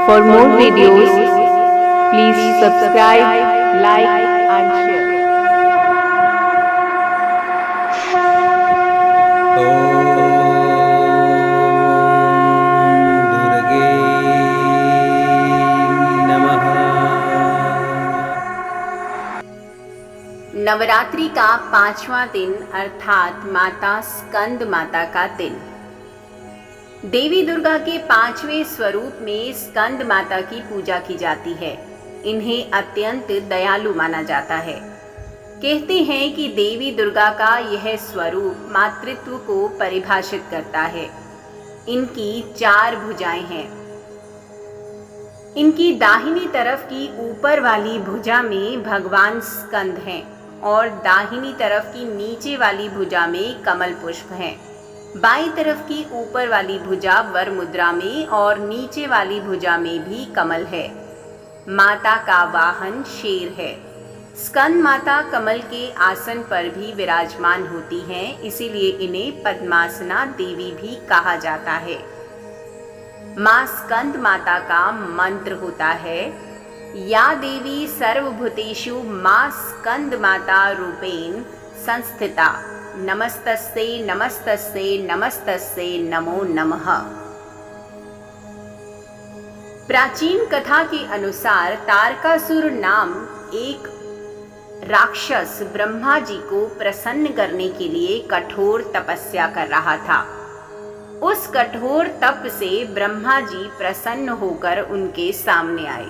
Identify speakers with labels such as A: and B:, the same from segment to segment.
A: For more videos, please subscribe, like and share.
B: दुर्गे नमः।
C: नवरात्रि का 5वां दिन अर्थात माता स्कंद माता का दिन। देवी दुर्गा के 5वें स्वरूप में स्कंद माता की पूजा की जाती है। इन्हें अत्यंत दयालु माना जाता है। कहते हैं कि देवी दुर्गा का यह स्वरूप मातृत्व को परिभाषित करता है। इनकी 4 भुजाएं हैं। इनकी दाहिनी तरफ की ऊपर वाली भुजा में भगवान स्कंद हैं और दाहिनी तरफ की नीचे वाली भुजा में कमल पुष्प हैं। बाईं तरफ की ऊपर वाली भुजा वर मुद्रा में और नीचे वाली भुजा में भी कमल है। माता का वाहन शेर है। स्कंद माता कमल के आसन पर भी विराजमान होती हैं, इसीलिए इन्हें पद्मासना देवी भी कहा जाता है। मां स्कंद माता का मंत्र होता है, या देवी सर्वभूतेषु मां स्कंद माता रूपेण संस्थिता, नमस्तस्ते नमस्तस्ते नमस्तस्ते नमो नमः। प्राचीन कथा के अनुसार तारकासुर नाम एक राक्षस ब्रह्मा जी को प्रसन्न करने के लिए कठोर तपस्या कर रहा था। उस कठोर तप से ब्रह्मा जी प्रसन्न होकर उनके सामने आए।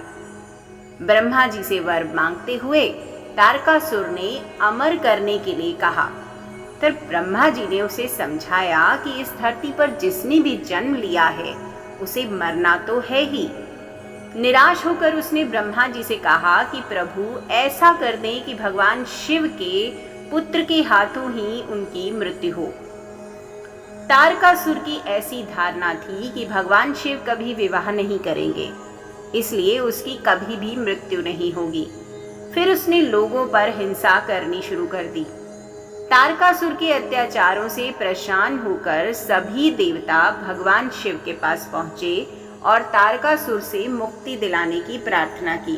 C: ब्रह्मा जी से वर मांगते हुए तारकासुर ने अमर करने के लिए कहा। तब ब्रह्मा जी ने उसे समझाया कि इस धरती पर जिसने भी जन्म लिया है उसे मरना तो है ही। निराश होकर उसने ब्रह्मा जी से कहा कि प्रभु ऐसा कर दें कि भगवान शिव के पुत्र के हाथों ही उनकी मृत्यु हो। तारकासुर की ऐसी धारणा थी कि भगवान शिव कभी विवाह नहीं करेंगे, इसलिए उसकी कभी भी मृत्यु नहीं होगी। फिर उसने लोगों पर हिंसा करनी शुरू कर दी। तारकासुर के अत्याचारों से परेशान होकर सभी देवता भगवान शिव के पास पहुंचे और तारकासुर से मुक्ति दिलाने की प्रार्थना की।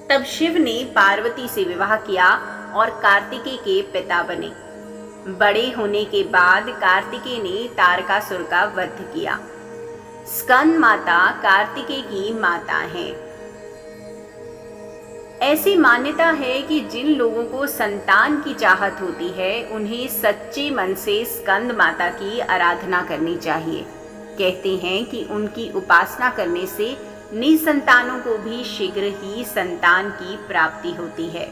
C: तब शिव ने पार्वती से विवाह किया और कार्तिकेय के पिता बने। बड़े होने के बाद कार्तिकेय ने तारकासुर का वध किया। स्कंद माता कार्तिकेय की माता हैं। ऐसी मान्यता है कि जिन लोगों को संतान की चाहत होती है उन्हें सच्चे मन से स्कंद माता की आराधना करनी चाहिए। कहते हैं कि उनकी उपासना करने से निसंतानों को भी शीघ्र ही संतान की प्राप्ति होती है।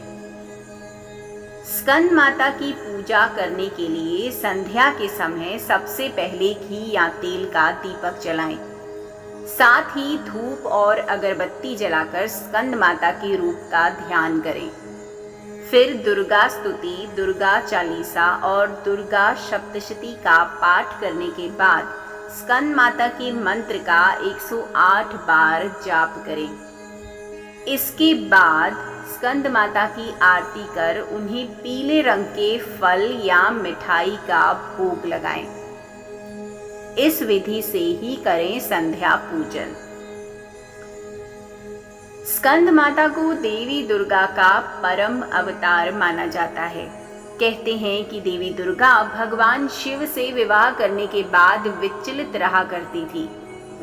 C: स्कंद माता की पूजा करने के लिए संध्या के समय सबसे पहले घी या तेल का दीपक जलाएं। साथ ही धूप और अगरबत्ती जलाकर स्कंद माता के रूप का ध्यान करें। फिर दुर्गा स्तुति, दुर्गा चालीसा और दुर्गा सप्तशती का पाठ करने के बाद स्कंद माता के मंत्र का 108 बार जाप करें। इसके बाद स्कंद माता की आरती कर उन्हें पीले रंग के फल या मिठाई का भोग लगाएं। इस विधि से ही करें संध्या पूजन। स्कंद माता को देवी दुर्गा का परम अवतार माना जाता है। कहते हैं कि देवी दुर्गा भगवान शिव से विवाह करने के बाद विचलित रहा करती थी।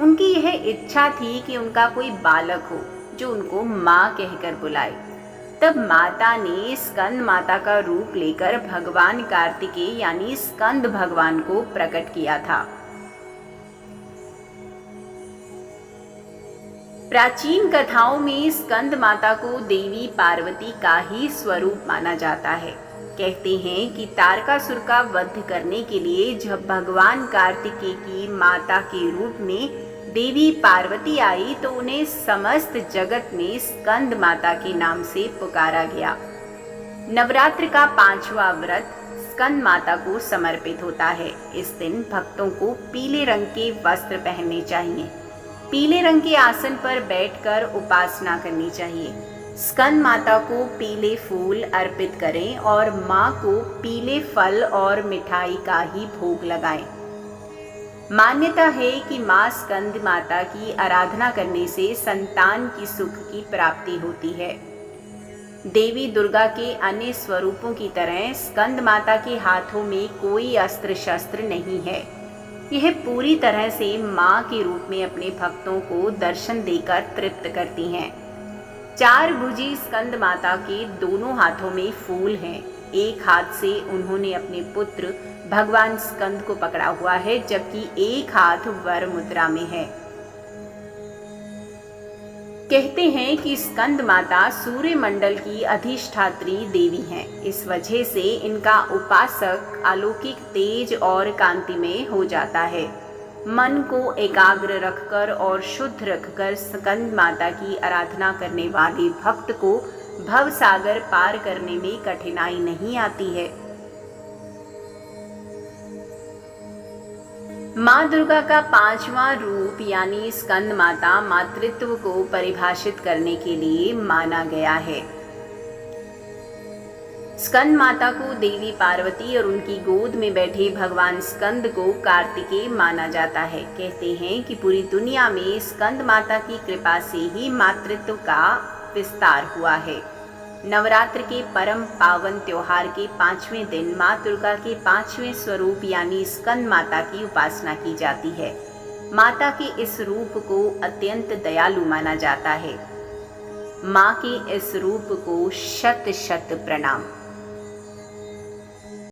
C: उनकी यह इच्छा थी कि उनका कोई बालक हो जो उनको माँ कहकर बुलाए। तब माता ने स्कंद माता का रूप लेकर भगवान कार्तिकेय यानी स्कंद भगवान को प्रकट किया था। प्राचीन कथाओं में स्कंद माता को देवी पार्वती का ही स्वरूप माना जाता है। कहते हैं कि तारकासुर का वध करने के लिए जब भगवान कार्तिकेय की माता के रूप में देवी पार्वती आई तो उन्हें समस्त जगत में स्कंद माता के नाम से पुकारा गया। नवरात्र का 5वां व्रत स्कंद माता को समर्पित होता है। इस दिन भक्तों को पीले रंग के वस्त्र पहनने चाहिए। पीले रंग के आसन पर बैठकर उपासना करनी चाहिए। स्कंद माता को पीले फूल अर्पित करें और माँ को पीले फल और मिठाई का ही भोग लगाएं। मान्यता है कि माँ स्कंद माता की आराधना करने से संतान की सुख की प्राप्ति होती है। देवी दुर्गा के अन्य स्वरूपों की तरह स्कंद माता के हाथों में कोई अस्त्र शस्त्र नहीं है। यह पूरी तरह से माँ के रूप में अपने भक्तों को दर्शन देकर तृप्त करती हैं। 4 भुजी स्कंद माता के दोनों हाथों में फूल हैं। एक हाथ से उन्होंने अपने पुत्र भगवान स्कंद को पकड़ा हुआ है, जबकि एक हाथ वर मुद्रा में है। कहते हैं कि स्कंद माता सूर्य मंडल की अधिष्ठात्री देवी हैं। इस वजह से इनका उपासक अलौकिक तेज और कांतिमय हो जाता है। मन को एकाग्र रखकर और शुद्ध रखकर स्कंद माता की आराधना करने वाले भक्त को भव सागर पार करने में कठिनाई नहीं आती है। माँ दुर्गा का 5वां रूप यानी स्कंद माता मातृत्व को परिभाषित करने के लिए माना गया है। स्कंद माता को देवी पार्वती और उनकी गोद में बैठे भगवान स्कंद को कार्तिकेय माना जाता है। कहते हैं कि पूरी दुनिया में स्कंद माता की कृपा से ही मातृत्व का विस्तार हुआ है। नवरात्र के परम पावन त्योहार के 5वें दिन माँ दुर्गा के 5वें स्वरूप यानी स्कंद माता की उपासना की जाती है। माता के इस रूप को अत्यंत दयालु माना जाता है। माँ के इस रूप को शत शत प्रणाम।